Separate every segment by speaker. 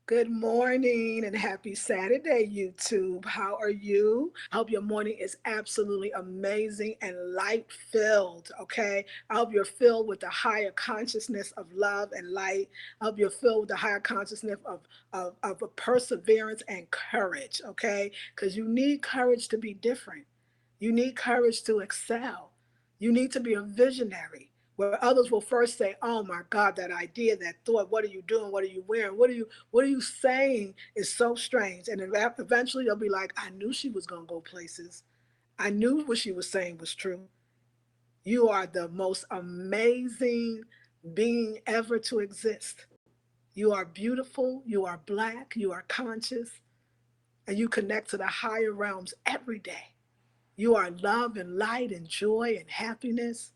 Speaker 1: Good morning and happy Saturday, YouTube. How are you? I hope your morning is absolutely amazing and light filled. Okay. I hope you're filled with the higher consciousness of love and light. I hope you're filled with the higher consciousness of a perseverance and courage. Okay. Because you need courage to be different. You need courage to excel. You need to be a visionary where others will first say, "Oh my God, that idea, that thought, what are you doing? What are you wearing? What are you saying is so strange." And then eventually they'll be like, "I knew she was going to go places. I knew what she was saying was true." You are the most amazing being ever to exist. You are beautiful, you are black, you are conscious, and you connect to the higher realms every day. You are love and light and joy and happiness.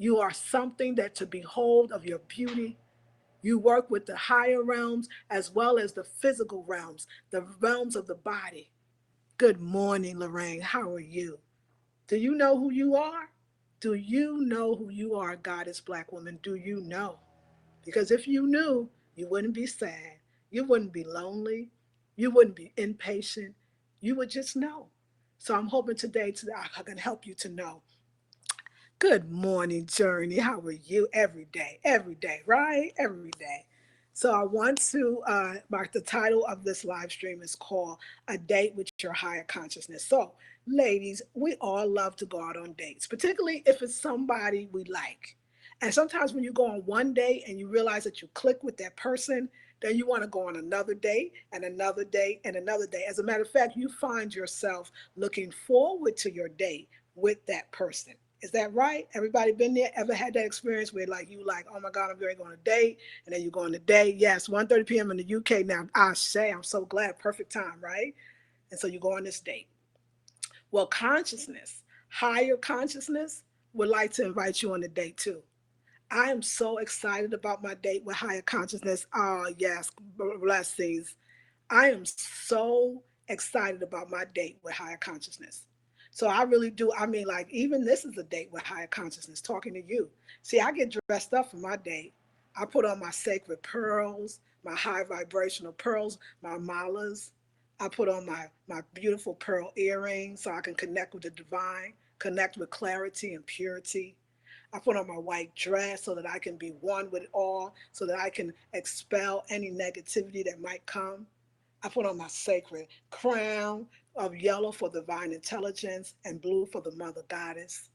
Speaker 1: You are something that to behold of your beauty. You work with the higher realms as well as the physical realms, the realms of the body. Good morning, Lorraine. How are you? Do you know who you are? Do you know who you are, goddess black woman? Do you know? Because if you knew, you wouldn't be sad. You wouldn't be lonely. You wouldn't be impatient. You would just know. So I'm hoping today I can help you to know. Good morning, Journey. How are you? Every day, right? Every day. So I want to mark the title of this live stream is called A Date with Your Higher Consciousness. So, ladies, we all love to go out on dates, particularly if it's somebody we like. And sometimes when you go on one date and you realize that you click with that person, then you want to go on another date and another date and another date. As a matter of fact, you find yourself looking forward to your date with that person. Is that right? Everybody been there? Ever had that experience where like you like, oh my God, I'm going on a date, and then you go on a date? Yes, 1:30 p.m. in the UK now. I say, I'm so glad, perfect time, right? And so you go on this date. Well, consciousness, higher consciousness, would like to invite you on a date too. I am so excited about my date with higher consciousness. Oh yes, blessings. I am so excited about my date with higher consciousness. So I really do. I mean, like, even this is a date with higher consciousness, talking to you. See, I get dressed up for my date. I put on my sacred pearls, my high vibrational pearls, my malas. I put on my beautiful pearl earrings so I can connect with the divine, connect with clarity and purity. I put on my white dress so that I can be one with it all, so that I can expel any negativity that might come. I put on my sacred crown of yellow for divine intelligence and blue for the mother goddess.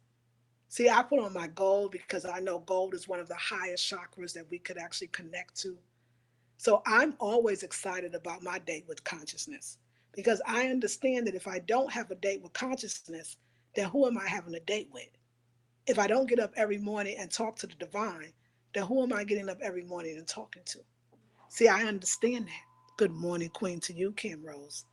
Speaker 1: See, I put on my gold because I know gold is one of the highest chakras that we could actually connect to. So I'm always excited about my date with consciousness because I understand that if I don't have a date with consciousness, then who am I having a date with? If I don't get up every morning and talk to the divine, then who am I getting up every morning and talking to? See, I understand that. Good morning, Queen, to you, Kim Rose.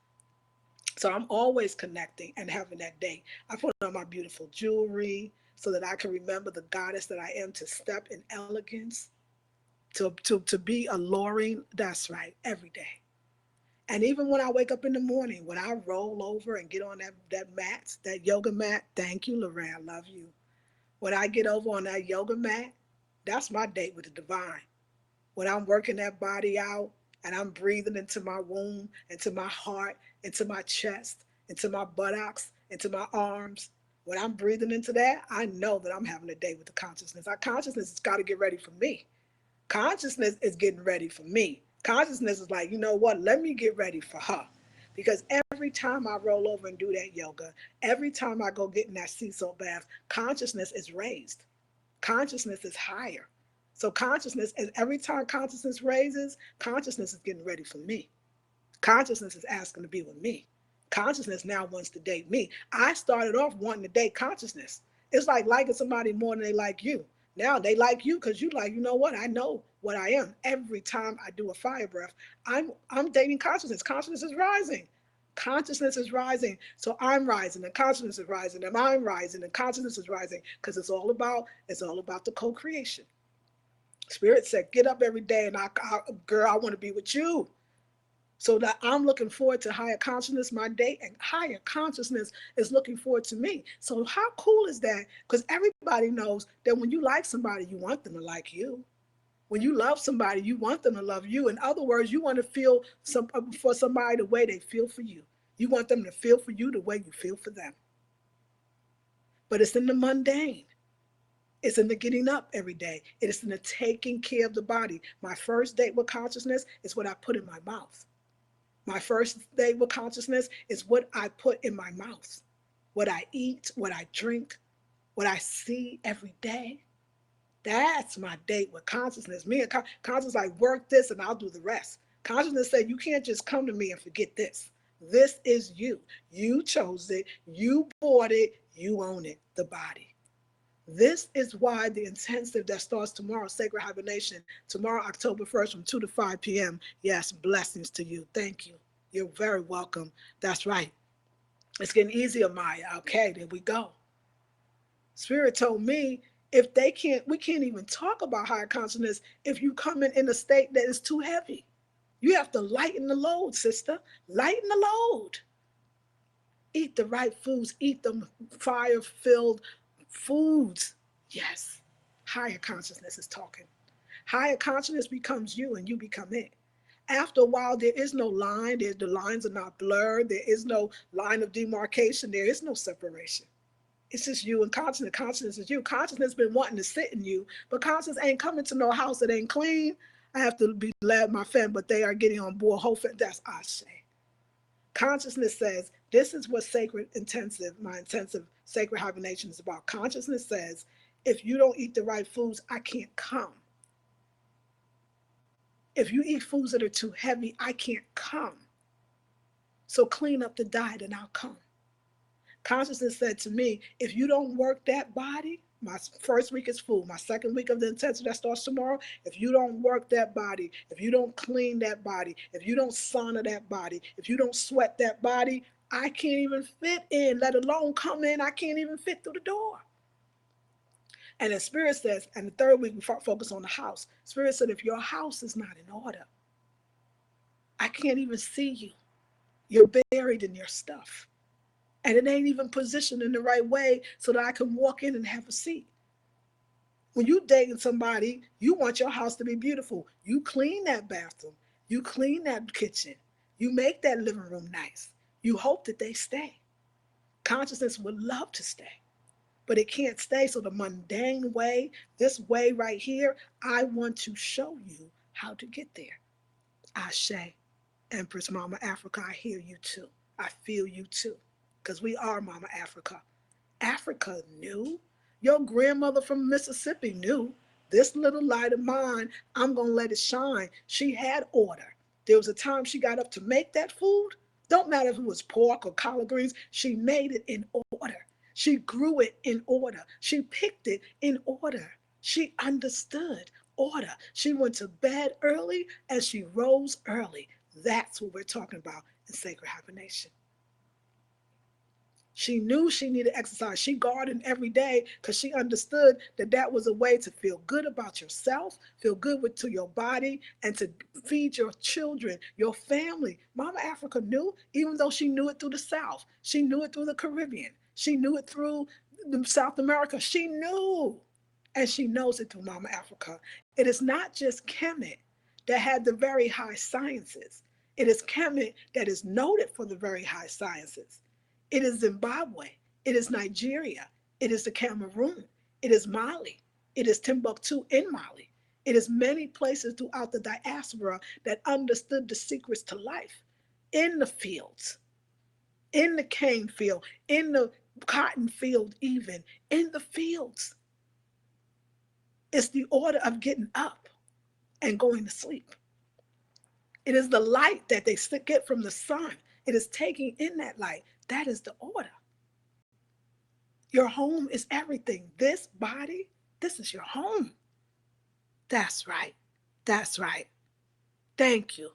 Speaker 1: So I'm always connecting and having that day. I put on my beautiful jewelry so that I can remember the goddess that I am, to step in elegance, to be alluring. That's right, every day. And even when I wake up in the morning, when I roll over and get on that mat, that yoga mat, thank you, Lorraine, I love you. When I get over on that yoga mat, that's my date with the divine. When I'm working that body out and I'm breathing into my womb, into my heart, into my chest, into my buttocks, into my arms, when I'm breathing into that, I know that I'm having a day with the consciousness. Our consciousness has got to get ready for me. Consciousness is getting ready for me. Consciousness is like, you know what? Let me get ready for her. Because every time I roll over and do that yoga, every time I go get in that sea salt bath, consciousness is raised. Consciousness is higher. So consciousness, and every time consciousness raises, consciousness is getting ready for me. Consciousness is asking to be with me. Consciousness now wants to date me. I started off wanting to date consciousness. It's like liking somebody more than they like you. Now they like you because you like, you know what? I know what I am. Every time I do a fire breath, I'm dating consciousness. Consciousness is rising. Consciousness is rising. So I'm rising and consciousness is rising and I'm rising and consciousness is rising because it's all about the co-creation. Spirit said, get up every day and girl, I want to be with you. So that I'm looking forward to higher consciousness, my day, and higher consciousness is looking forward to me. So how cool is that? Because everybody knows that when you like somebody, you want them to like you. When you love somebody, you want them to love you. In other words, you want to feel for somebody the way they feel for you. You want them to feel for you the way you feel for them. But it's in the mundane. It's in the getting up every day. It is in the taking care of the body. My first date with consciousness is what I put in my mouth. My first date with consciousness is what I put in my mouth. What I eat, what I drink, what I see every day. That's my date with consciousness. Me and consciousness, like, work this and I'll do the rest. Consciousness said, you can't just come to me and forget this. This is you. You chose it. You bought it. You own it, the body. This is why the intensive that starts tomorrow, Sacred Hibernation, tomorrow, October 1st from 2 to 5 p.m. Yes, blessings to you. Thank you. You're very welcome. That's right. It's getting easier, Maya. Okay, there we go. Spirit told me, if they can't, we can't even talk about higher consciousness if you come in a state that is too heavy. You have to lighten the load, sister. Lighten the load. Eat the right foods. Eat the fire-filled foods. Yes. Higher consciousness is talking. Higher consciousness becomes you and you become it. After a while, there is no line. The lines are not blurred. There is no line of demarcation. There is no separation. It's just you and consciousness. Consciousness is you. Consciousness has been wanting to sit in you, but consciousness ain't coming to no house that ain't clean. I have to be glad my family, but they are getting on board. Hopefully, that's I say. Consciousness says, this is what sacred intensive, my intensive sacred hibernation is about. Consciousness says, if you don't eat the right foods, I can't come. If you eat foods that are too heavy, I can't come. So clean up the diet and I'll come. Consciousness said to me, if you don't work that body, my first week is full. My second week of the intensive that starts tomorrow, if you don't work that body, if you don't clean that body, if you don't sauna that body, if you don't sweat that body, I can't even fit in, let alone come in. I can't even fit through the door. And then Spirit says, and the third week we focus on the house. Spirit said, if your house is not in order, I can't even see you. You're buried in your stuff. And it ain't even positioned in the right way so that I can walk in and have a seat. When you dating somebody, you want your house to be beautiful. You clean that bathroom. You clean that kitchen. You make that living room nice. You hope that they stay. Consciousness would love to stay, but it can't stay. So the mundane way, this way right here, I want to show you how to get there. Ashe, Empress Mama Africa, I hear you too. I feel you too. Because we are Mama Africa. Africa knew. Your grandmother from Mississippi knew. This little light of mine, I'm going to let it shine. She had order. There was a time she got up to make that food. Don't matter if it was pork or collard greens, she made it in order. She grew it in order. She picked it in order. She understood order. She went to bed early and she rose early. That's what we're talking about in Sacred Hibernation. She knew she needed exercise. She gardened every day because she understood that that was a way to feel good about yourself, feel good to your body, and to feed your children, your family. Mama Africa knew, even though she knew it through the South. She knew it through the Caribbean. She knew it through South America. She knew, and she knows it through Mama Africa. It is not just Kemet that had the very high sciences. It is Kemet that is noted for the very high sciences. It is Zimbabwe. It is Nigeria. It is the Cameroon. It is Mali. It is Timbuktu in Mali. It is many places throughout the diaspora that understood the secrets to life in the fields, in the cane field, in the cotton field, even in the fields. It's the order of getting up and going to sleep. It is the light that they get from the sun. It is taking in that light. That is the order. Your home is everything. This body, this is your home. That's right. That's right. Thank you.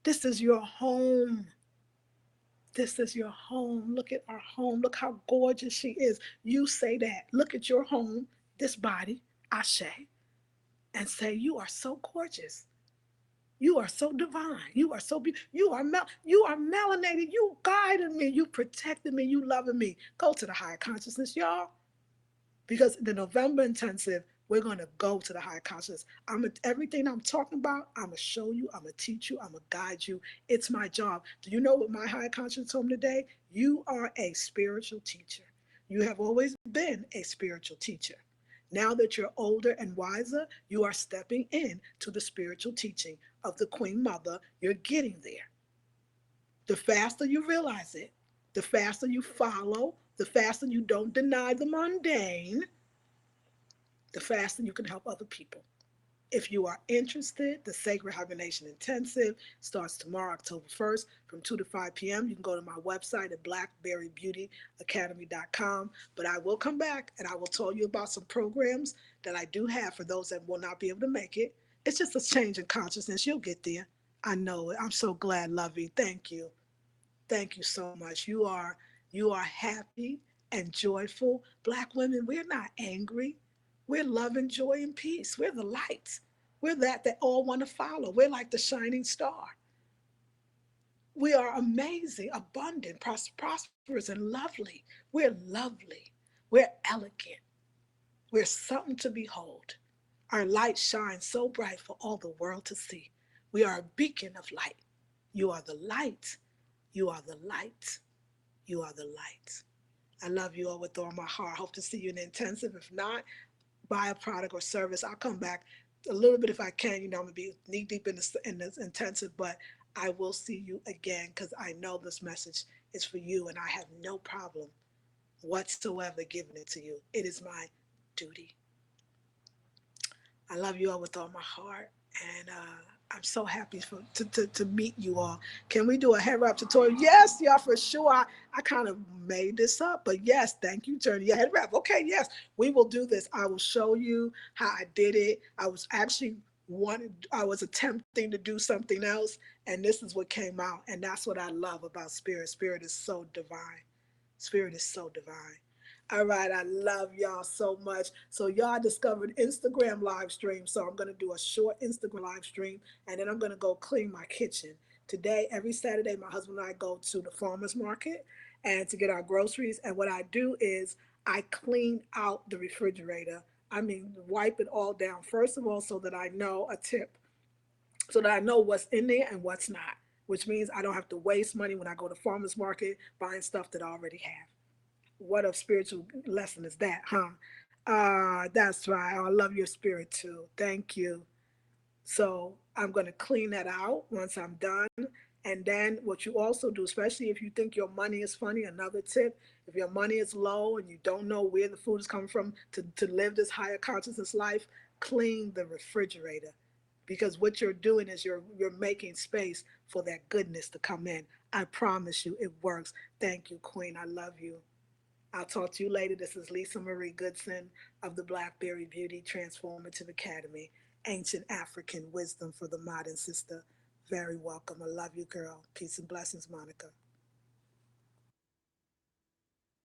Speaker 1: This is your home. This is your home. Look at our home. Look how gorgeous she is. You say that. Look at your home, this body, Ashe, and say, you are so gorgeous. You are so divine. You are so beautiful. You are melanated. You guided me. You protected me. You loving me. Go to the higher consciousness, y'all. Because the November intensive We're going to go to the higher consciousness. Everything I'm talking about, I'm going to show you, I'm going to teach you, I'm going to guide you. It's my job. Do you know what my higher consciousness told me today? You are a spiritual teacher. You have always been a spiritual teacher. Now that you're older and wiser, you are stepping in to the spiritual teaching of the Queen Mother. You're getting there. The faster you realize it, the faster you follow, the faster you don't deny the mundane, the faster you can help other people. If you are interested, the Sacred Hibernation Intensive starts tomorrow, October 1st, from 2 to 5 p.m. You can go to my website at blackberrybeautyacademy.com. But I will come back and I will tell you about some programs that I do have for those that will not be able to make it. It's just a change in consciousness. You'll get there. I know it. I'm so glad, Lovey. Thank you. Thank you so much. You are happy and joyful. Black women, we're not angry. We're love and joy and peace. We're the lights. We're that all want to follow. We're like the shining star. We are amazing, abundant, prosperous, and lovely. We're lovely. We're elegant. We're something to behold. Our light shines so bright for all the world to see. We are a beacon of light. You are the light. You are the light. You are the light. I love you all with all my heart. Hope to see you in the intensive. If not, buy a product or service. I'll come back a little bit if I can. I'm gonna be knee deep in this intensive, but I will see you again because I know this message is for you, and I have no problem whatsoever giving it to you. It is my duty. I love you all with all my heart, and I'm so happy to meet you all. Can we do a head wrap tutorial? Yes, yeah, for sure. I kind of made this up, but yes, thank you, Journey. Yeah, head wrap. Okay, yes, we will do this. I will show you how I did it. I was attempting to do something else, and this is what came out. And that's what I love about Spirit. Spirit is so divine. Spirit is so divine. All right, I love y'all so much. So y'all discovered Instagram live stream. So I'm gonna do a short Instagram live stream, and then I'm gonna go clean my kitchen. Today, every Saturday, my husband and I go to the farmers market and to get our groceries. And what I do is I clean out the refrigerator. I mean, wipe it all down first of all, so that I know a tip, so that I know what's in there and what's not. Which means I don't have to waste money when I go to farmers market buying stuff that I already have. What a spiritual lesson is that, huh? That's right. I love your spirit too. Thank you. So I'm going to clean that out once I'm done. And then what you also do, especially if you think your money is funny, another tip, if your money is low and you don't know where the food is coming from to live this higher consciousness life, clean the refrigerator. Because what you're doing is you're making space for that goodness to come in. I promise you it works. Thank you, Queen. I love you. I'll talk to you later. This is Lisa Marie Goodson of the Blackberry Beauty Transformative Academy. Ancient African wisdom for the modern sister. Very welcome. I love you, girl. Peace and blessings, Monica.